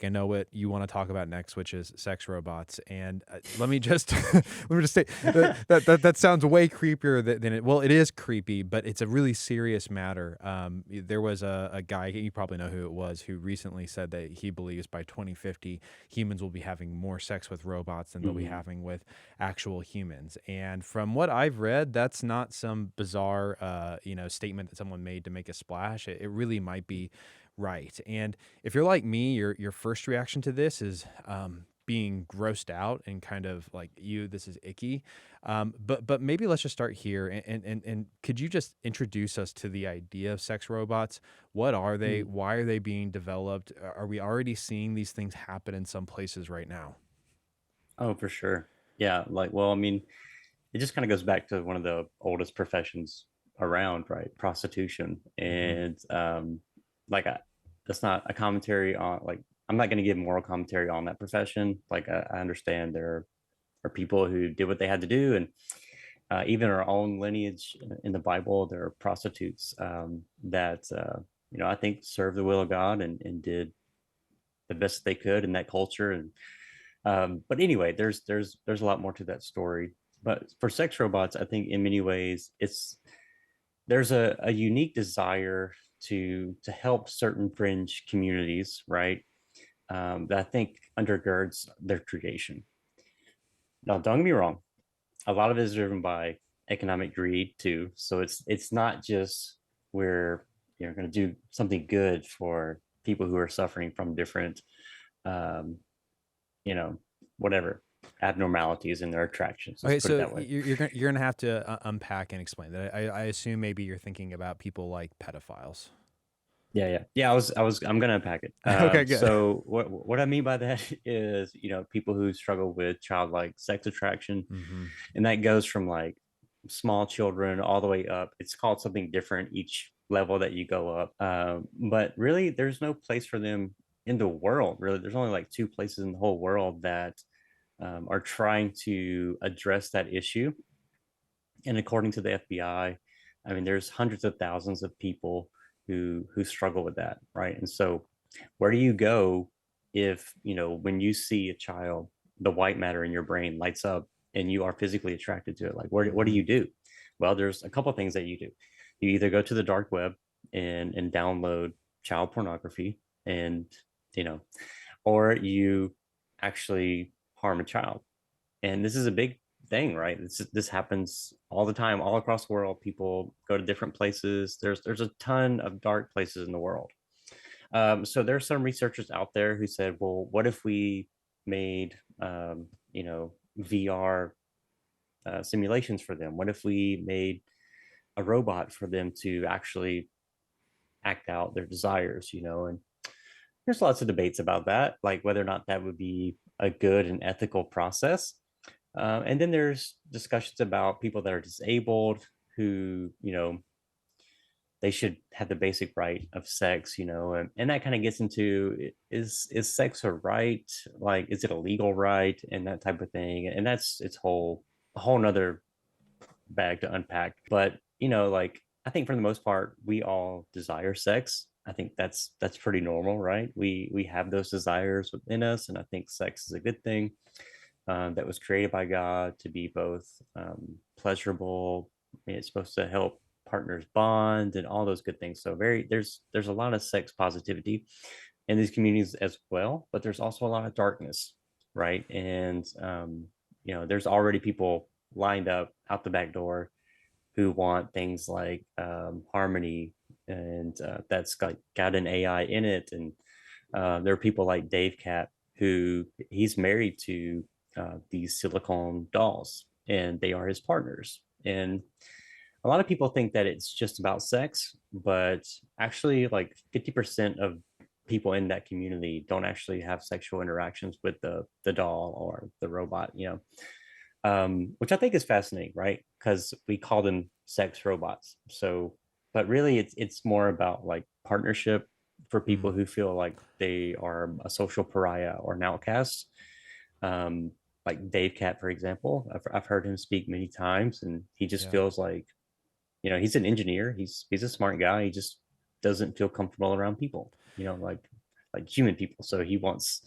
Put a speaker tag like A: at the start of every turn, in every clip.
A: I know what you want to talk about next, which is sex robots. And let me just let me just say that sounds way creepier than it. Well, it is creepy, but it's a really serious matter. There was a guy, you probably know who it was, who recently said that he believes by 2050 humans will be having more sex with robots than they'll be
B: Mhm.
A: having with actual humans. And from what I've read, that's not some bizarre statement that someone made to make a splash. It really might be right. And if you're like me, your first reaction to this is being grossed out and kind of like, you, this is icky. But maybe let's just start here. And could you just introduce us to the idea of sex robots? What are they?
B: Mm.
A: Why are they being developed? Are we already seeing these things happen in some places right now?
B: Oh, for sure. Yeah. Like, well, I mean, it just kind of goes back to one of the oldest professions around, right? Prostitution.
A: Hmm.
B: And like, that's not a commentary on, like, I'm not going to give moral commentary on that profession. Like, I understand there are people who did what they had to do. And even our own lineage in the Bible, there are prostitutes that, I think served the will of God and did the best they could in that culture. And but anyway, there's a lot more to that story. But for sex robots, I think in many ways there's a unique desire to help certain fringe communities, right? That I think undergirds their creation. Now, don't get me wrong, a lot of it is driven by economic greed too. So it's not just we're going to do something good for people who are suffering from different um, you know, whatever abnormalities in their attractions. Let's
A: Okay,
B: put it
A: so
B: that way.
A: you're gonna have to unpack and explain that. I assume maybe you're thinking about people like pedophiles.
B: Yeah. I'm gonna unpack it.
A: Okay, good.
B: So what I mean by that is, people who struggle with childlike sex attraction,
A: Hmm.
B: and that goes from like small children all the way up. It's called something different each level that you go up. But really, there's no place for them in the world. Really, there's only like two places in the whole world that are trying to address that issue. And according to the FBI, I mean, there's hundreds of thousands of people who struggle with that, right? And so, where do you go if when you see a child, the white matter in your brain lights up and you are physically attracted to it? Like, what do
A: Hmm.
B: you do? Well, there's a couple of things that you do. You either go to the dark web and download child pornography, and you know, or you actually harm a child. And this is a big thing, right? This happens all the time, all across the world. People go to different places. There's a ton of dark places in the world. So there's some researchers out there who said, well, what if we made VR simulations for them? What if we made a robot for them to actually act out their desires? And there's lots of debates about that, like whether or not that would be a good and ethical process. And then there's discussions about people that are disabled who, they should have the basic right of sex, and that kind of gets into is sex a right? Like, is it a legal right? And that type of thing. And that's a whole nother bag to unpack. But, like I think for the most part, we all desire sex. I think that's pretty normal, right? We have those desires within us, and I think sex is a good thing that was created by God to be both pleasurable. It's supposed to help partners bond and all those good things. So there's a lot of sex positivity in these communities as well, but there's also a lot of darkness, right? And there's already people lined up out the back door who want things like harmony, and that's got an AI in it. And there are people like Dave Cat, who he's married to these silicone dolls, and they are his partners. And a lot of people think that it's just about sex, but actually, like 50% of people in that community don't actually have sexual interactions with the doll or the robot, which I think is fascinating, right? Because we call them sex robots. So, but really, it's more about like partnership for people
A: Mm,
B: who feel like they are a social pariah or an outcast. Um, like Dave Cat, for example, I've heard him speak many times, and he just
A: yeah.
B: feels like he's an engineer. He's a smart guy. He just doesn't feel comfortable around people. Like like human people. So he wants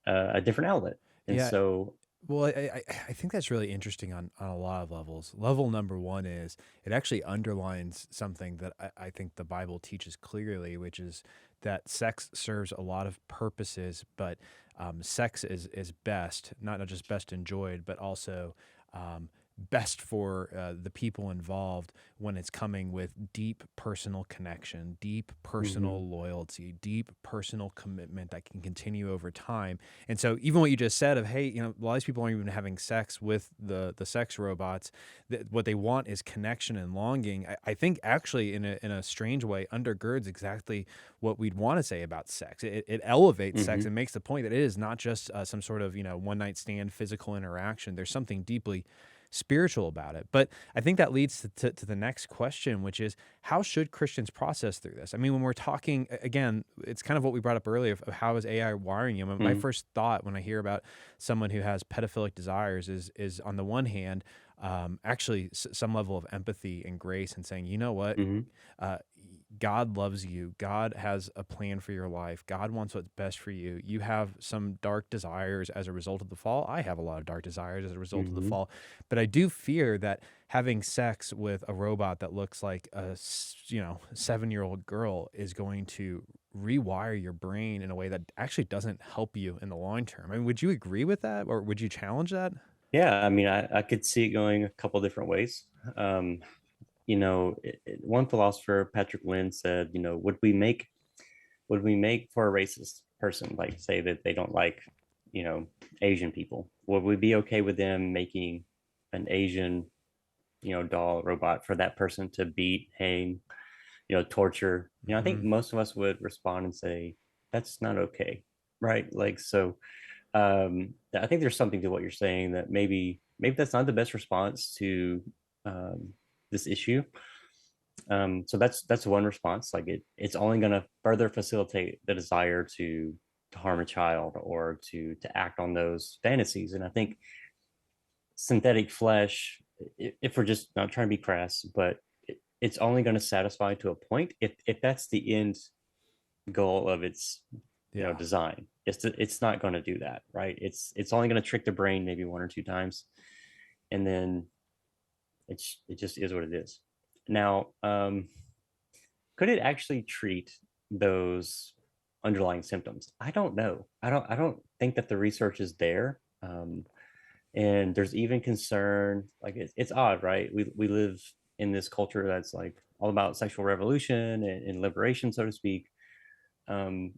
B: a different outlet. And
A: Yeah.
B: so,
A: Well, I think that's really interesting on a lot of levels. Level number one is it actually underlines something that I think the Bible teaches clearly, which is that sex serves a lot of purposes, but sex is best, not just best enjoyed, but also best for the people involved when it's coming with deep personal connection, deep
B: mhm,
A: personal loyalty, deep personal commitment that can continue over time. And so even what you just said of, hey, a lot of these people aren't even having sex with the sex robots. What they want is connection and longing. I think actually in a strange way undergirds exactly what we'd want to say about sex. It elevates sex
B: mhm,
A: and makes the point that it is not just some sort of one night stand physical interaction. There's something deeply spiritual about it. But I think that leads to the next question, which is how should Christians process through this? I mean, when we're talking, again, it's kind of what we brought up earlier of how is AI wiring you? My
B: mhm,
A: first thought when I hear about someone who has pedophilic desires is on the one hand, actually some level of empathy and grace and saying, you know what?
B: mhm,
A: Uh, God loves you. God has a plan for your life. God wants what's best for you. You have some dark desires as a result of the fall. I have a lot of dark desires as a result of the
B: mhm,
A: fall. But I do fear that having sex with a robot that looks like a 7-year-old girl is going to rewire your brain in a way that actually doesn't help you in the long term. I mean, would you agree with that, or would you challenge that?
B: yeah. I mean, I could see it going a couple different ways. Um, one philosopher, Patrick Lynn, said, would we make for a racist person, like say that they don't like, you know, Asian people? Would we be okay with them making an Asian, doll robot for that person to beat, hang, torture? I think
A: Hmm.
B: most of us would respond and say, that's not okay. Right. Like, so I think there's something to what you're saying that maybe that's not the best response to um, this issue. So that's one response. Like it's only going to further facilitate the desire to harm a child or to act on those fantasies. And I think synthetic flesh, if we're just not trying to be crass, but it's only going to satisfy to a point if that's the end goal of its
A: Yeah.
B: design. It's not going to do that, right? It's only going to trick the brain maybe one or two times, and then it just is what it is. Now, could it actually treat those underlying symptoms? I don't know. I don't think that the research is there. And there's even concern, like it's odd, right? We live in this culture that's like all about sexual revolution and liberation, so to speak. Um,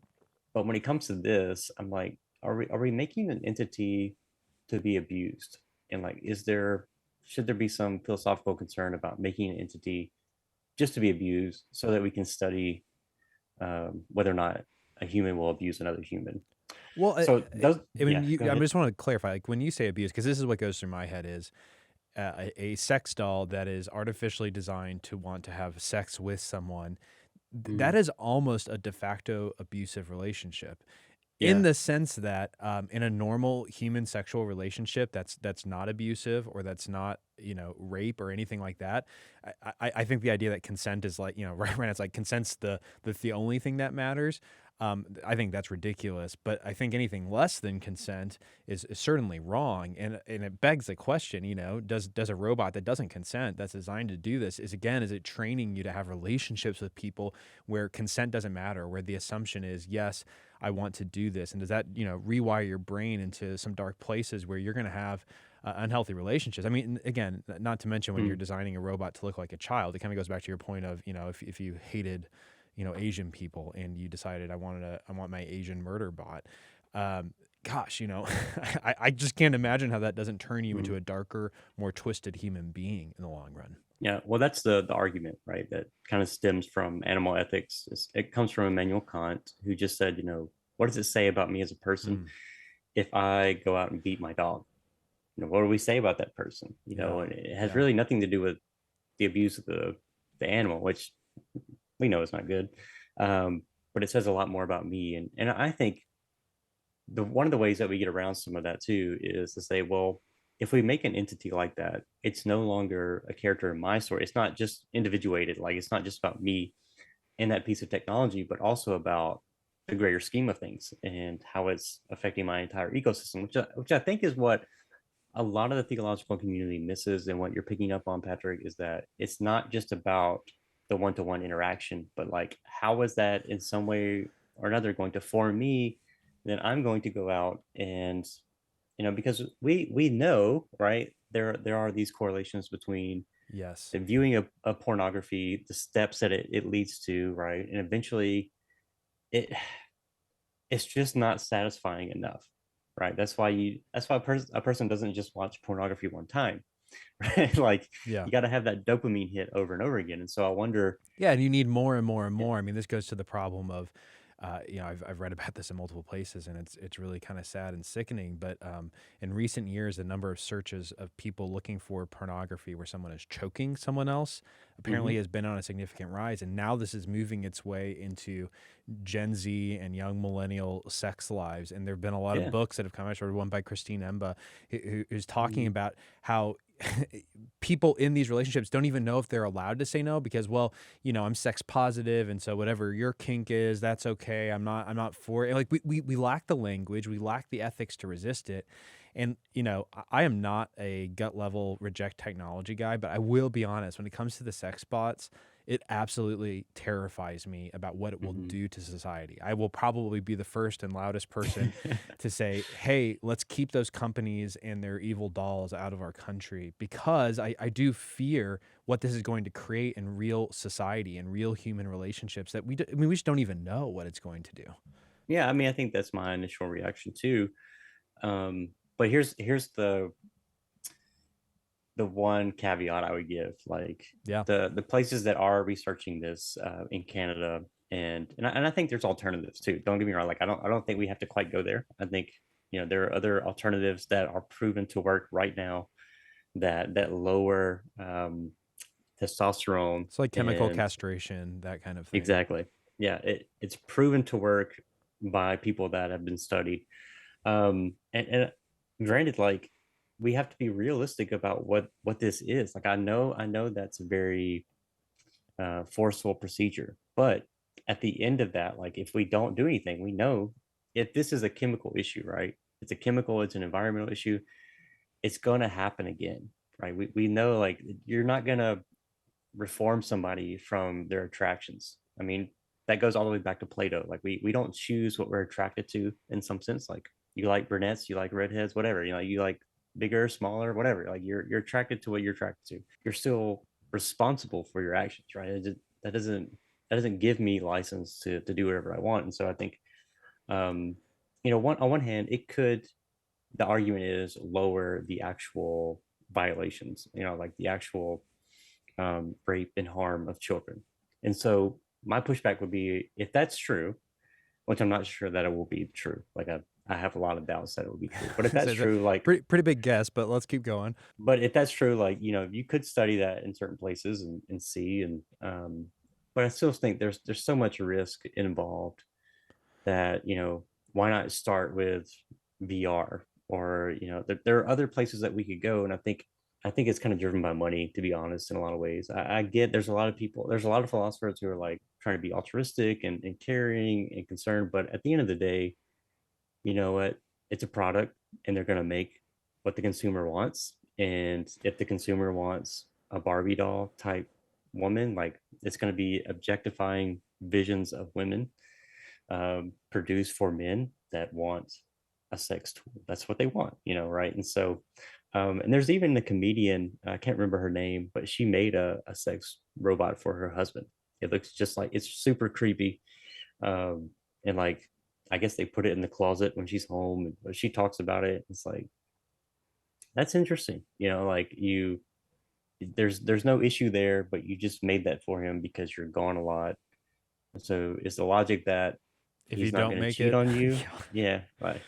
B: but when it comes to this, I'm like, are we making an entity to be abused? And like, should there be some philosophical concern about making an entity just to be abused so that we can study whether or not a human will abuse another human?
A: Well,
B: So those,
A: I mean,
B: yeah, go
A: I
B: ahead.
A: just want to clarify, like when you say abuse, because this is what goes through my head is a sex doll that is artificially designed to want to have sex with someone. That
B: Mhm.
A: is almost a de facto abusive relationship in
B: Yeah.
A: the sense that in a normal human sexual relationship that's not abusive or that's not rape or anything like that. I think the idea that consent is like right, it's like consent's the only thing that matters. I think that's ridiculous, but I think anything less than consent is certainly wrong, and it begs the question, does a robot that doesn't consent, that's designed to do this, is it training you to have relationships with people where consent doesn't matter, where the assumption is yes, I want to do this, and does that rewire your brain into some dark places where you're going to have unhealthy relationships? I mean, again, not to mention when you're
B: Mm.
A: designing a robot to look like a child, it kind of goes back to your point of if you hated Asian people and you decided I want my Asian murder bot. Um, Gosh, I just can't imagine how that doesn't turn you into
B: Mm.
A: a darker, more twisted human being in the long run.
B: Yeah. Well, that's the argument, right? That kind of stems from animal ethics. It comes from Immanuel Kant, who just said, what does it say about me as a person
A: Mm,
B: if I go out and beat my dog? What do we say about that person?
A: yeah,
B: And it has
A: yeah.
B: really nothing to do with the abuse of the animal, which we know is not good. Um, but it says a lot more about me. And I think the one of the ways that we get around some of that too is to say, well, if we make an entity like that, it's no longer a character in my story. It's not just individuated, like it's not just about me and that piece of technology, but also about the greater scheme of things and how it's affecting my entire ecosystem, which I think is what a lot of the theological community misses. And what you're picking up on, Patrick, is that it's not just about the one-to-one interaction, but like how is that in some way or another going to form me? Then I'm going to go out and, because we know, right, there are these correlations between
A: Yes.
B: the viewing of pornography, the steps that it leads to, right, and eventually it it's just not satisfying enough, right? That's why a person doesn't just watch pornography one time, right? Like
A: Yeah.
B: you got to have that dopamine hit over and over again. And so I wonder,
A: Yeah, and you need more and more and
B: yeah,
A: more. I mean, this goes to the problem of, I've read about this in multiple places, and it's really kind of sad and sickening. But in recent years, the number of searches of people looking for pornography where someone is choking someone else apparently
B: hmm,
A: has been on a significant rise, and now this is moving its way into Gen Z and young millennial sex lives. And there have been a lot of
B: yeah,
A: books that have come out. I read one by Christine Emba, who's talking
B: mm,
A: about how people in these relationships don't even know if they're allowed to say no because, well, I'm sex positive, and so whatever your kink is, that's okay. I'm not for it. Like we lack the language, we lack the ethics to resist it. And I am not a gut level reject technology guy, but I will be honest, when it comes to the sex bots, it absolutely terrifies me about what it will
B: hmm.
A: do to society. I will probably be the first and loudest person to say, hey, let's keep those companies and their evil dolls out of our country, because I do fear what this is going to create in real society and real human relationships that I mean, we just don't even know what it's going to do.
B: Yeah, I mean, I think that's my initial reaction too. But here's the one caveat I would give, like
A: Yeah.
B: the places that are researching this in Canada, and I think there's alternatives too. Don't get me wrong, like I don't think we have to quite go there. I think there are other alternatives that are proven to work right now that lower testosterone
A: It's like chemical
B: and
A: castration, that kind of thing.
B: exactly, yeah, it's proven to work by people that have been studied. And granted, like we have to be realistic about what this is. Like I know that's a very forceful procedure, but at the end of that, like if we don't do anything, we know if this is a chemical issue, right? It's a chemical, it's an environmental issue, it's going to happen again, right? We know, like, you're not going to reform somebody from their attractions. I mean, that goes all the way back to Plato. Like we don't choose what we're attracted to in some sense. Like you like brunettes, you like redheads, whatever. You like bigger, smaller, whatever. Like you're attracted to what you're attracted to. You're still responsible for your actions, right? That doesn't give me license to do whatever I want. And so I think, on one hand, it could. The argument is lower the actual violations. Like the actual rape and harm of children. And so my pushback would be, if that's true, which I'm not sure that it will be true. Like I have a lot of doubts that it will be true. But if
A: So
B: that's
A: it's a
B: true, like,
A: pretty big guess, but let's keep going.
B: but if that's true, like, you could study that in certain places and see, but I still think there's so much risk involved that, why not start with VR, or, there are other places that we could go. And I think it's kind of driven by money, to be honest, in a lot of ways. I get there's a lot of philosophers who are like trying to be altruistic and caring and concerned, but at the end of the day, you know what? It's a product, and they're going to make what the consumer wants. And if the consumer wants a Barbie doll type woman, like, it's going to be objectifying visions of women, produced for men that want a sex tool. That's what they want, right? And so, and there's even a comedian, I can't remember her name, but she made a sex robot for her husband. It looks just like, it's super creepy. And like, I guess they put it in the closet when she's home, and she talks about it. It's like, that's interesting, like there's no issue there, but you just made that for him because you're gone a lot. So is the logic that
A: If you
B: he's not
A: don't
B: going to
A: make
B: cheat
A: it,
B: on you?
A: yeah.
B: Yeah, like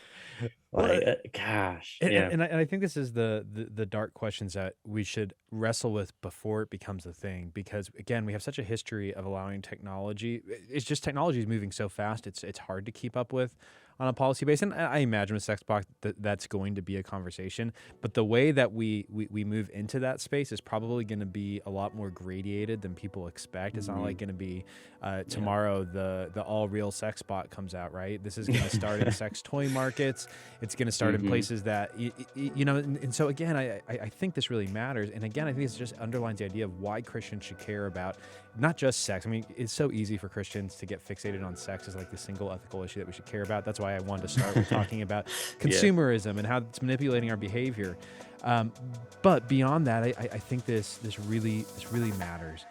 A: Well,
B: gosh,
A: and, and,
B: yeah.
A: and I, and I think this is the dark questions that we should wrestle with before it becomes a thing. Because again, we have such a history of allowing technology. It's just technology is moving so fast. It's hard to keep up with on a policy base. And I imagine with sex box that's going to be a conversation, but the way that we move into that space is probably going to be a lot more gradated than people expect. It's not like
B: Hmm.
A: going to be
B: Yeah.
A: tomorrow the all real sex bot comes out, right? This is going to start in sex toy markets. It's going to start in
B: Hmm.
A: places that and so again, I think this really matters. And again, I think this just underlines the idea of why Christians should care about not just sex. I mean, it's so easy for Christians to get fixated on sex as like the single ethical issue that we should care about. That's why I wanted to start with talking about
B: Yeah.
A: consumerism and how it's manipulating our behavior. Um, but beyond that, I think this really matters.